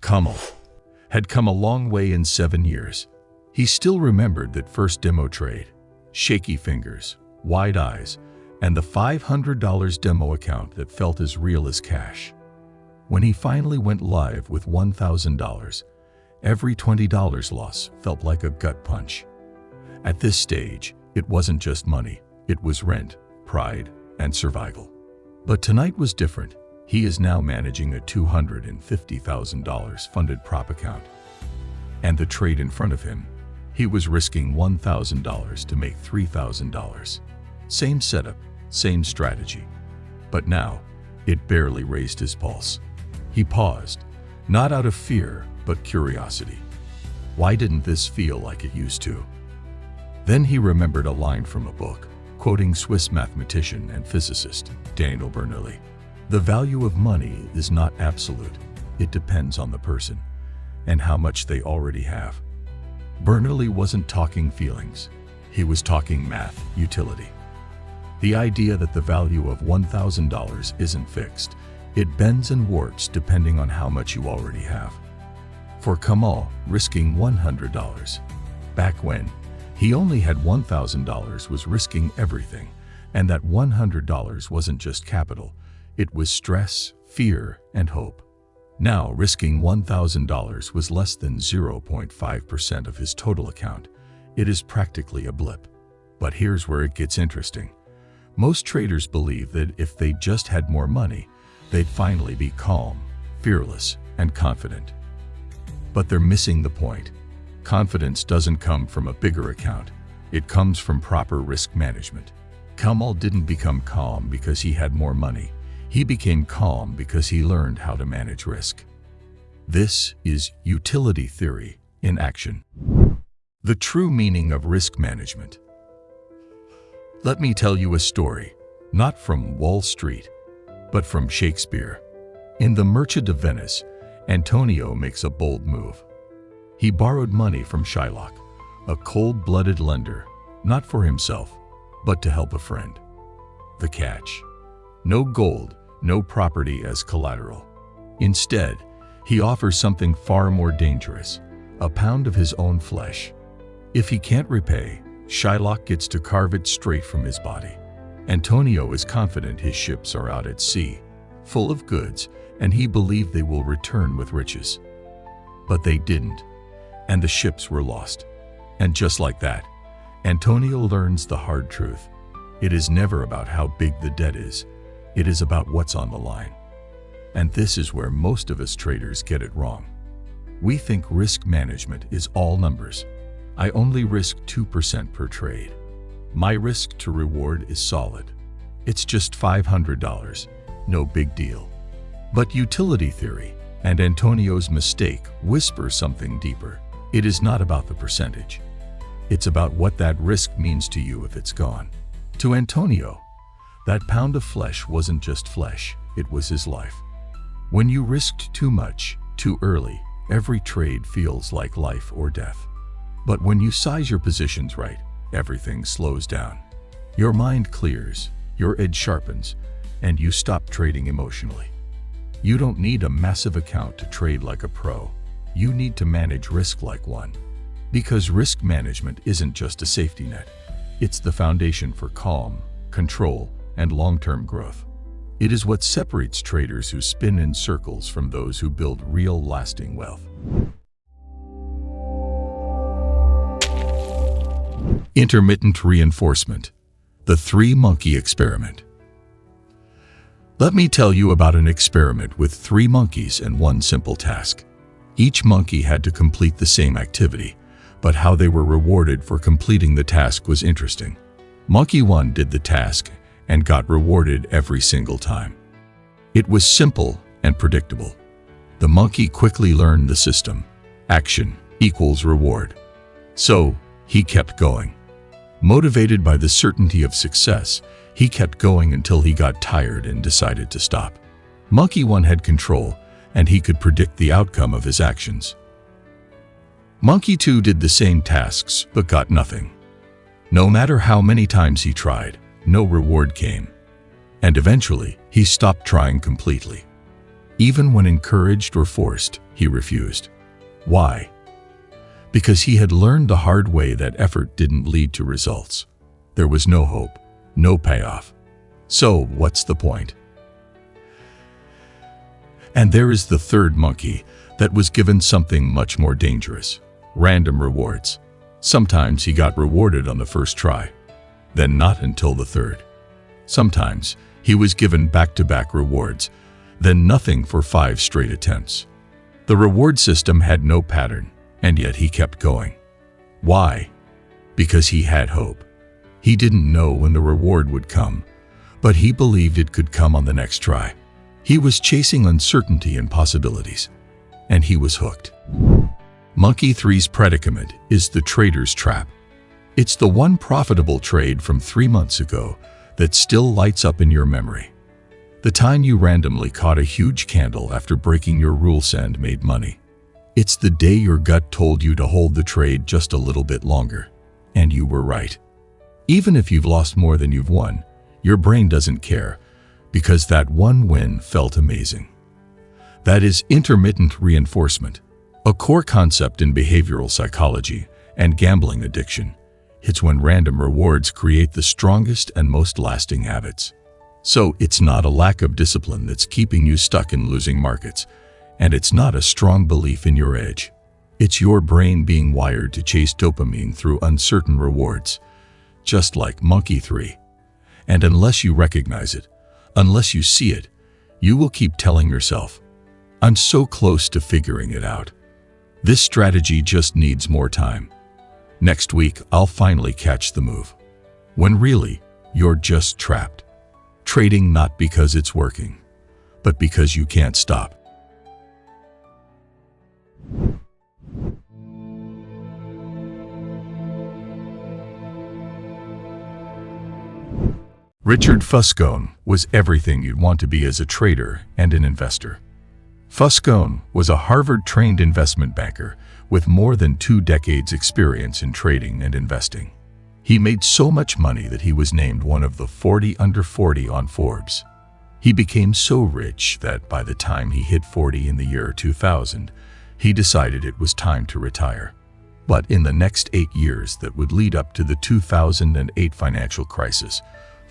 Kamal had come a long way in 7 years. He still remembered that first demo trade, shaky fingers, wide eyes, and the $500 demo account that felt as real as cash. When he finally went live with $1,000, every $20 loss felt like a gut punch. At this stage, it wasn't just money, it was rent, pride, and survival. But tonight was different. He is now managing a $250,000 funded prop account. And the trade in front of him, he was risking $1,000 to make $3,000. Same setup, same strategy. But now, it barely raised his pulse. He paused, not out of fear, but curiosity. Why didn't this feel like it used to? Then he remembered a line from a book, quoting Swiss mathematician and physicist Daniel Bernoulli. The value of money is not absolute. It depends on the person and how much they already have. Bernoulli wasn't talking feelings. He was talking math, utility. The idea that the value of $1,000 isn't fixed. It bends and warps depending on how much you already have. For Kamal, risking $100 back when he only had $1,000 was risking everything, and that $100 wasn't just capital. It was stress, fear, and hope. Now, risking $1,000 was less than 0.5% of his total account. It is practically a blip. But here's where it gets interesting. Most traders believe that if they just had more money, they'd finally be calm, fearless, and confident. But they're missing the point. Confidence doesn't come from a bigger account. It comes from proper risk management. Kamal didn't become calm because he had more money. He became calm because he learned how to manage risk. This is utility theory in action. The true meaning of risk management. Let me tell you a story, not from Wall Street, but from Shakespeare. In The Merchant of Venice, Antonio makes a bold move. He borrowed money from Shylock, a cold-blooded lender, not for himself, but to help a friend. The catch: no gold, no property as collateral. Instead, he offers something far more dangerous, a pound of his own flesh. If he can't repay, Shylock gets to carve it straight from his body. Antonio is confident his ships are out at sea, full of goods, and he believed they will return with riches. But they didn't, and the ships were lost. And just like that, Antonio learns the hard truth. It is never about how big the debt is. It is about what's on the line. And this is where most of us traders get it wrong. We think risk management is all numbers. I only risk 2% per trade. My risk to reward is solid. It's just $500, no big deal. But utility theory and Antonio's mistake whisper something deeper. It is not about the percentage. It's about what that risk means to you if it's gone. To Antonio, that pound of flesh wasn't just flesh, it was his life. When you risked too much, too early, every trade feels like life or death. But when you size your positions right, everything slows down. Your mind clears, your edge sharpens, and you stop trading emotionally. You don't need a massive account to trade like a pro. You need to manage risk like one. Because risk management isn't just a safety net. It's the foundation for calm, control, and long-term growth. It is what separates traders who spin in circles from those who build real, lasting wealth. Intermittent reinforcement. The three-monkey experiment. Let me tell you about an experiment with 3 monkeys and one simple task. Each monkey had to complete the same activity, but how they were rewarded for completing the task was interesting. Monkey 1 did the task and got rewarded every single time. It was simple and predictable. The monkey quickly learned the system. Action equals reward. So, he kept going. Motivated by the certainty of success, he kept going until he got tired and decided to stop. Monkey 1 had control, and he could predict the outcome of his actions. Monkey 2 did the same tasks but got nothing. No matter how many times he tried, no reward came. And eventually, he stopped trying completely. Even when encouraged or forced, he refused. Why? Because he had learned the hard way that effort didn't lead to results. There was no hope, no payoff. So, what's the point? And there is the third monkey that was given something much more dangerous: random rewards. Sometimes he got rewarded on the first try, then not until the third. Sometimes he was given back-to-back rewards, then nothing for 5 straight attempts. The reward system had no pattern, and yet he kept going. Why? Because he had hope. He didn't know when the reward would come, but he believed it could come on the next try. He was chasing uncertainty and possibilities, and he was hooked. Monkey 3's predicament is the trader's trap. It's the one profitable trade from 3 months ago that still lights up in your memory. The time you randomly caught a huge candle after breaking your rules and made money. It's the day your gut told you to hold the trade just a little bit longer, and you were right. Even if you've lost more than you've won, your brain doesn't care, because that one win felt amazing. That is intermittent reinforcement, a core concept in behavioral psychology and gambling addiction. It's when random rewards create the strongest and most lasting habits. So it's not a lack of discipline that's keeping you stuck in losing markets, and it's not a strong belief in your edge. It's your brain being wired to chase dopamine through uncertain rewards, just like Monkey 3. And unless you recognize it, unless you see it, you will keep telling yourself, "I'm so close to figuring it out. This strategy just needs more time. Next week, I'll finally catch the move." When really, you're just trapped. Trading not because it's working, but because you can't stop. Richard Fuscone was everything you'd want to be as a trader and an investor. Fuscone was a Harvard-trained investment banker with more than 2 decades' experience in trading and investing. He made so much money that he was named one of the 40 under 40 on Forbes. He became so rich that by the time he hit 40 in the year 2000, he decided it was time to retire. But in the next 8 years that would lead up to the 2008 financial crisis,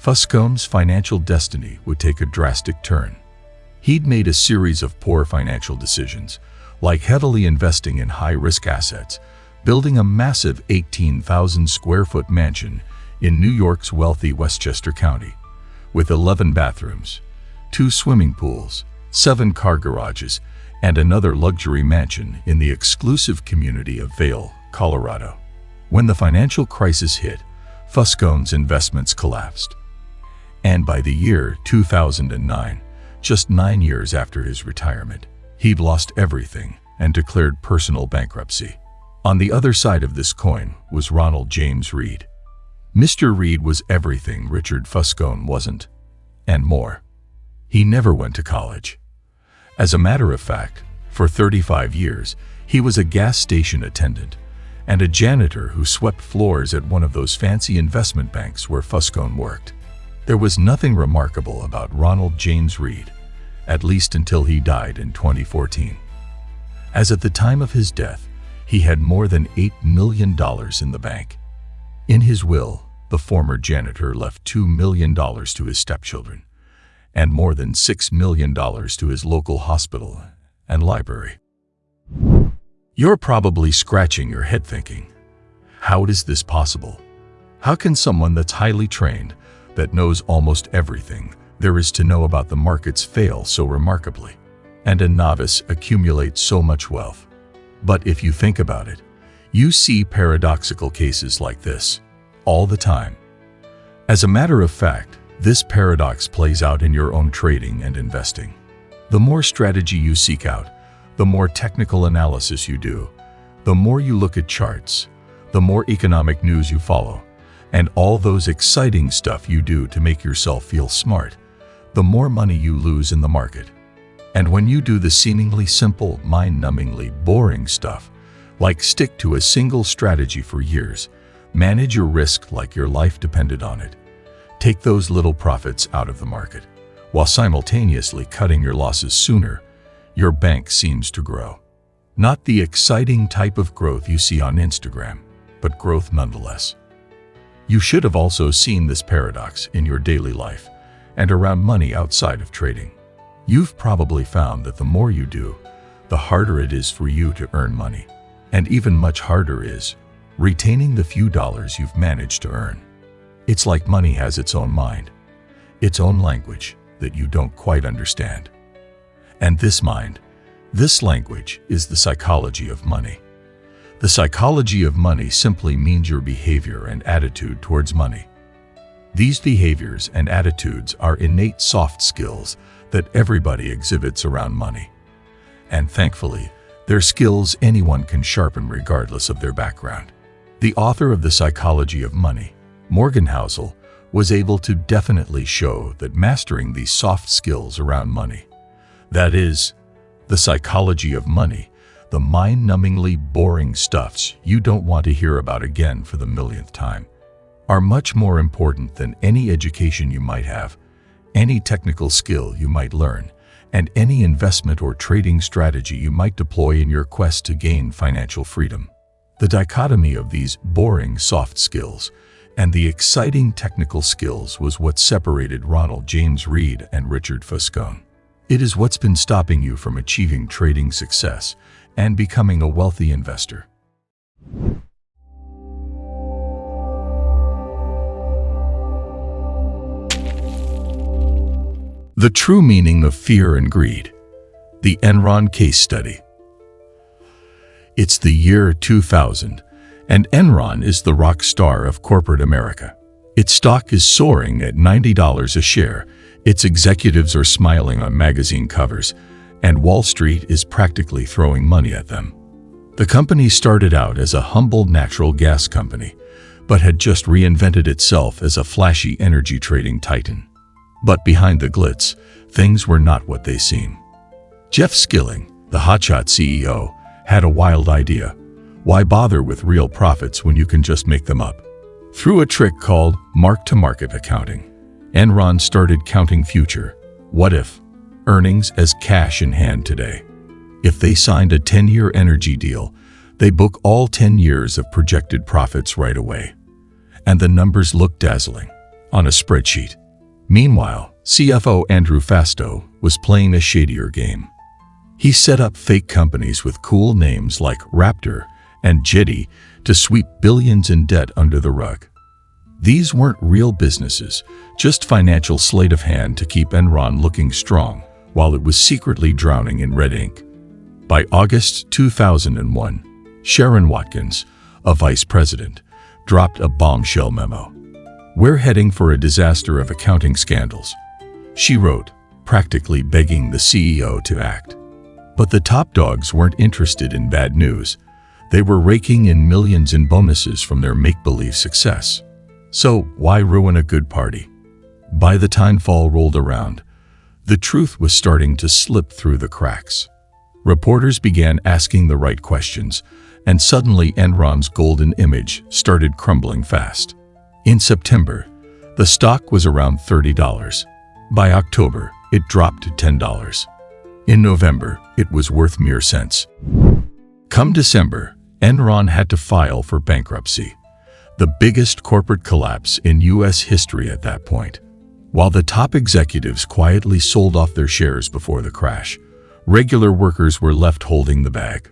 Fuscone's financial destiny would take a drastic turn. He'd made a series of poor financial decisions, like heavily investing in high-risk assets, building a massive 18,000-square-foot mansion in New York's wealthy Westchester County, with 11 bathrooms, 2 swimming pools, 7 car garages, and another luxury mansion in the exclusive community of Vail, Colorado. When the financial crisis hit, Fuscone's investments collapsed. And by the year 2009, just 9 years after his retirement, he'd lost everything and declared personal bankruptcy. On the other side of this coin was Ronald James Reed. Mr. Reed was everything Richard Fuscone wasn't, and more. He never went to college. As a matter of fact, for 35 years, he was a gas station attendant and a janitor who swept floors at one of those fancy investment banks where Fuscone worked. There was nothing remarkable about Ronald James Reed, at least until he died in 2014. As at the time of his death, he had more than $8 million in the bank. In his will, the former janitor left $2 million to his stepchildren, and more than $6 million to his local hospital and library. You're probably scratching your head thinking, how is this possible? How can someone that's highly trained, that knows almost everything there is to know about the markets fail so remarkably, and a novice accumulate so much wealth? But if you think about it, you see paradoxical cases like this all the time. As a matter of fact, this paradox plays out in your own trading and investing. The more strategy you seek out, the more technical analysis you do, the more you look at charts, the more economic news you follow, and all those exciting stuff you do to make yourself feel smart, the more money you lose in the market. And when you do the seemingly simple, mind-numbingly boring stuff, like stick to a single strategy for years, manage your risk like your life depended on it, take those little profits out of the market, while simultaneously cutting your losses sooner, your bank seems to grow. Not the exciting type of growth you see on Instagram, but growth nonetheless. You should have also seen this paradox in your daily life and around money outside of trading. You've probably found that the more you do, the harder it is for you to earn money. And even much harder is retaining the few dollars you've managed to earn. It's like money has its own mind, its own language that you don't quite understand. And this mind, this language, is the psychology of money. The psychology of money simply means your behavior and attitude towards money. These behaviors and attitudes are innate soft skills that everybody exhibits around money. And thankfully, they're skills anyone can sharpen regardless of their background. The author of The Psychology of Money, Morgan Housel, was able to definitely show that mastering these soft skills around money, that is, the psychology of money, the mind-numbingly boring stuffs you don't want to hear about again for the millionth time, are much more important than any education you might have, any technical skill you might learn, and any investment or trading strategy you might deploy in your quest to gain financial freedom. The dichotomy of these boring soft skills and the exciting technical skills was what separated Ronald James Reed and Richard Foscone. It is what's been stopping you from achieving trading success and becoming a wealthy investor. The true meaning of fear and greed. The Enron case study. It's the year 2000, and Enron is the rock star of corporate America. Its stock is soaring at $90 a share, its executives are smiling on magazine covers, and Wall Street is practically throwing money at them. The company started out as a humble natural gas company, but had just reinvented itself as a flashy energy trading titan. But behind the glitz, things were not what they seem. Jeff Skilling, the hotshot CEO, had a wild idea. Why bother with real profits when you can just make them up? Through a trick called mark-to-market accounting, Enron started counting future, what-if, earnings as cash in hand today. If they signed a 10-year energy deal, they book all 10 years of projected profits right away. And the numbers looked dazzling on a spreadsheet. Meanwhile, CFO Andrew Fastow was playing a shadier game. He set up fake companies with cool names like Raptor and Jetty to sweep billions in debt under the rug. These weren't real businesses, just financial sleight of hand to keep Enron looking strong while it was secretly drowning in red ink. By August 2001, Sharon Watkins, a vice president, dropped a bombshell memo. "We're heading for a disaster of accounting scandals," she wrote, practically begging the CEO to act. But the top dogs weren't interested in bad news. They were raking in millions in bonuses from their make-believe success. So why ruin a good party? By the time fall rolled around, the truth was starting to slip through the cracks. Reporters began asking the right questions, and suddenly Enron's golden image started crumbling fast. In September, the stock was around $30. By October, it dropped to $10. In November, it was worth mere cents. Come December, Enron had to file for bankruptcy, the biggest corporate collapse in U.S. history at that point. While the top executives quietly sold off their shares before the crash, regular workers were left holding the bag.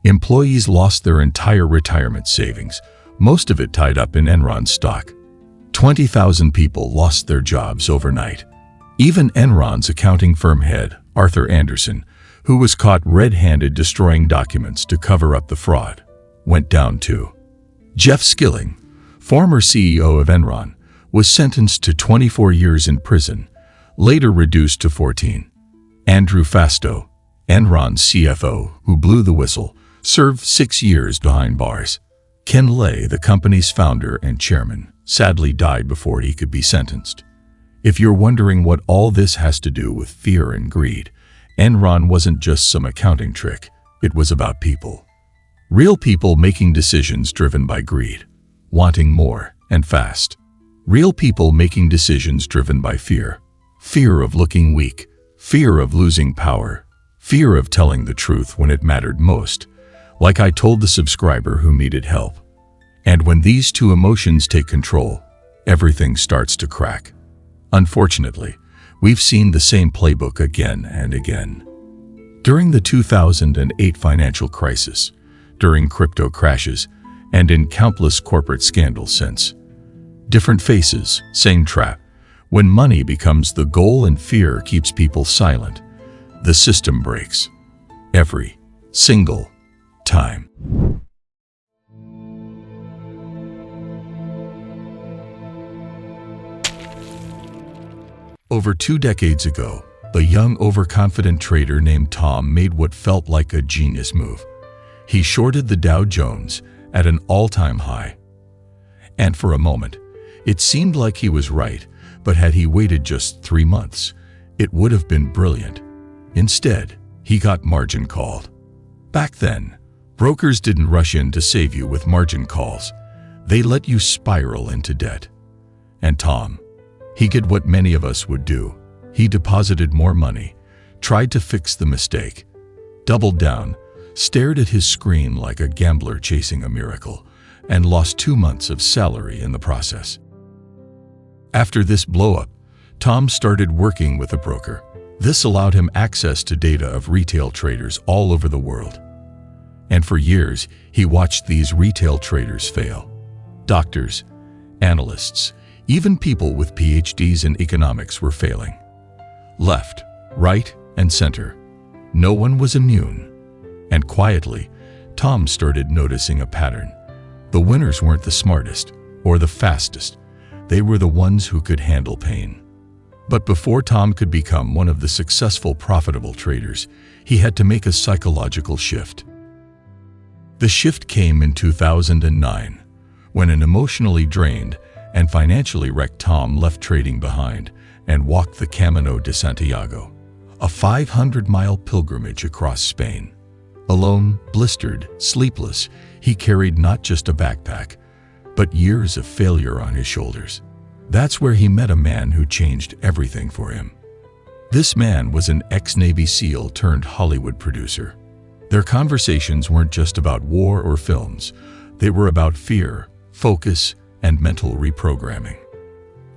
Employees lost their entire retirement savings, most of it tied up in Enron stock. 20,000 people lost their jobs overnight. Even Enron's accounting firm head, Arthur Andersen, who was caught red-handed destroying documents to cover up the fraud, went down too. Jeff Skilling, former CEO of Enron, was sentenced to 24 years in prison, later reduced to 14. Andrew Fastow, Enron's CFO, who blew the whistle, served 6 years behind bars. Ken Lay, the company's founder and chairman, sadly died before he could be sentenced. If you're wondering what all this has to do with fear and greed, Enron wasn't just some accounting trick. It was about people. Real people making decisions driven by greed, wanting more and fast. Real people making decisions driven by fear. Fear of looking weak, fear of losing power, Fear of telling the truth when it mattered most, like I told the subscriber who needed help. And when these two emotions take control, everything starts to crack. Unfortunately, we've seen the same playbook again and again. During the 2008 financial crisis, during crypto crashes, and in countless corporate scandals since. Different faces, same trap. When money becomes the goal and fear keeps people silent, the system breaks. Every single time. Over 2 decades ago, a young, overconfident trader named Tom made what felt like a genius move. He shorted the Dow Jones at an all-time high. And for a moment, it seemed like he was right, but had he waited just 3 months, it would have been brilliant. Instead, he got margin called. Back then, brokers didn't rush in to save you with margin calls. They let you spiral into debt. And Tom, he did what many of us would do. He deposited more money, tried to fix the mistake, doubled down, stared at his screen like a gambler chasing a miracle, and lost 2 months of salary in the process. After this blow-up, Tom started working with a broker. This allowed him access to data of retail traders all over the world. And for years, he watched these retail traders fail. Doctors, analysts, even people with PhDs in economics were failing. Left, right, and center. No one was immune. And quietly, Tom started noticing a pattern. The winners weren't the smartest or the fastest. They were the ones who could handle pain. But before Tom could become one of the successful, profitable traders, he had to make a psychological shift. The shift came in 2009, when an emotionally drained and financially wrecked Tom left trading behind and walked the Camino de Santiago, a 500-mile pilgrimage across Spain. Alone, blistered, sleepless, he carried not just a backpack, but years of failure on his shoulders. That's where he met a man who changed everything for him. This man was an ex-Navy SEAL turned Hollywood producer. Their conversations weren't just about war or films. They were about fear, focus, and mental reprogramming.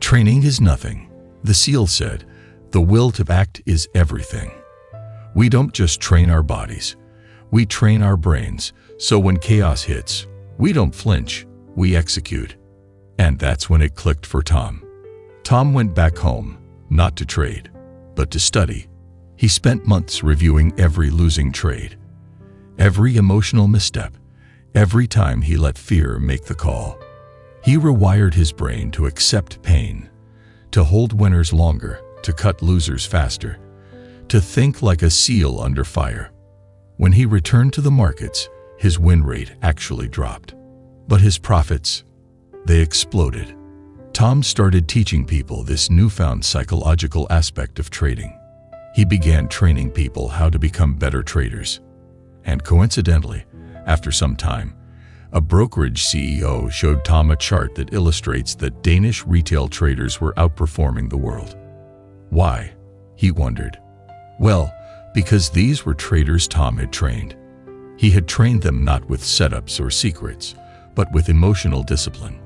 Training is nothing, the SEAL said. The will to act is everything. We don't just train our bodies. We train our brains, so when chaos hits, we don't flinch, we execute. And that's when it clicked for Tom. Tom went back home, not to trade, but to study. He spent months reviewing every losing trade, every emotional misstep, every time he let fear make the call. He rewired his brain to accept pain, to hold winners longer, to cut losers faster, to think like a SEAL under fire. When he returned to the markets, his win rate actually dropped. But his profits, they exploded. Tom started teaching people this newfound psychological aspect of trading. He began training people how to become better traders. And coincidentally, after some time, a brokerage CEO showed Tom a chart that illustrates that Danish retail traders were outperforming the world. Why? He wondered. Well, because these were traders Tom had trained. He had trained them not with setups or secrets, but with emotional discipline.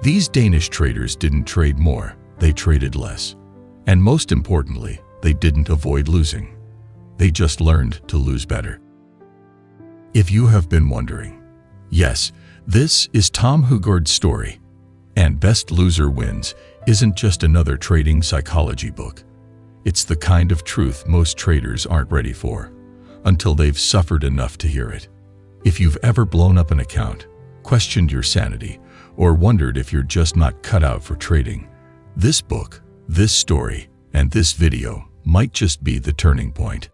These Danish traders didn't trade more, they traded less. And most importantly, they didn't avoid losing. They just learned to lose better. If you have been wondering, yes, this is Tom Hugard's story. And Best Loser Wins isn't just another trading psychology book. It's the kind of truth most traders aren't ready for, until they've suffered enough to hear it. If you've ever blown up an account, questioned your sanity, or wondered if you're just not cut out for trading, this book, this story, and this video might just be the turning point.